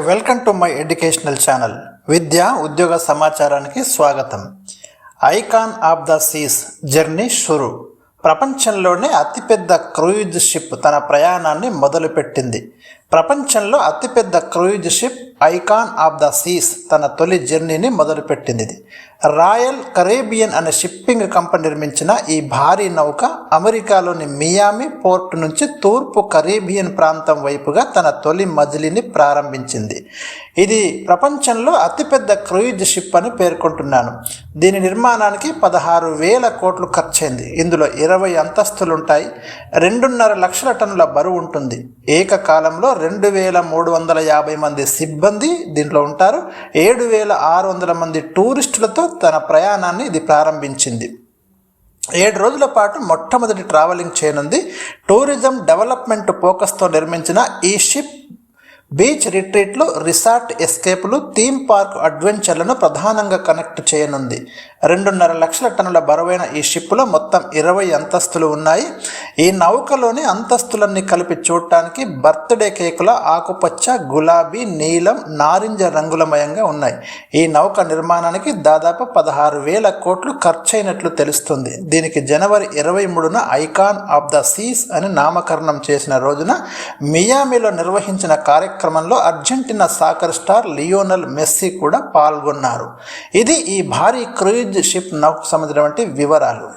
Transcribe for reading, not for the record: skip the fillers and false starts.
Welcome to my educational channel విద్యా ఉద్యోగ సమాచారానికి స్వాగతం. Icon of the seas journey షురు. ప్రపంచంలోనే అతిపెద్ద క్రూయిజ్ షిప్ తన ప్రయాణాన్ని మొదలుపెట్టింది. ప్రపంచంలో అతిపెద్ద cruise ship icon of the seas తన తొలి జర్నీని మొదలుపెట్టింది. రాయల్ కరేబియన్ అనే షిప్పింగ్ కంపెనీ నిర్మించిన ఈ భారీ నౌక అమెరికాలోని మియామి పోర్ట్ నుంచి తూర్పు కరేబియన్ ప్రాంతం వైపుగా తన తొలి మజిలీని ప్రారంభించింది. ఇది ప్రపంచంలో అతిపెద్ద క్రూయిజ్ షిప్ అని పేర్కొంటున్నాను. దీని నిర్మాణానికి 16,000 కోట్లు ఖర్చయింది. ఇందులో 20 అంతస్తులుంటాయి. 2.5 లక్షల టన్నుల బరువు ఉంటుంది. ఏకకాలంలో 2,350 మంది సిబ్బంది దీంట్లో ఉంటారు. 7,600 మంది టూరిస్టులతో తన ప్రయాణాన్ని ఇది ప్రారంభించింది. 7 రోజుల పాటు మొట్టమొదటి ట్రావెలింగ్ చేయనుంది. టూరిజం డెవలప్మెంట్ ఫోకస్తో నిర్మించిన ఈ షిప్ బీచ్ రిట్రీట్లు, రిసార్ట్ ఎస్కేపులు, థీమ్ పార్క్ అడ్వెంచర్లను ప్రధానంగా కనెక్ట్ చేయనుంది. 2.5 లక్షల టన్నుల బరువైన ఈ షిప్లో మొత్తం 20 అంతస్తులు ఉన్నాయి. ఈ నౌకలోని అంతస్తులన్నీ కలిపి చూడటానికి బర్త్డే కేకుల ఆకుపచ్చ, గులాబీ, నీలం, నారింజ రంగులమయంగా ఉన్నాయి. ఈ నౌక నిర్మాణానికి దాదాపు 16,000 కోట్లు ఖర్చయినట్లు తెలుస్తుంది. దీనికి జనవరి 23న ఐకాన్ ఆఫ్ ద సీస్ అని నామకరణం చేసిన రోజున మియామిలో నిర్వహించిన కార్యక్రమంలో Argentina soccer star Lionel Messi కూడా పాల్గొన్నారు. ఇది ఈ భారీ క్రూయిజ్ షిప్ నౌకకు సంబంధించినటువంటి వివరాలు.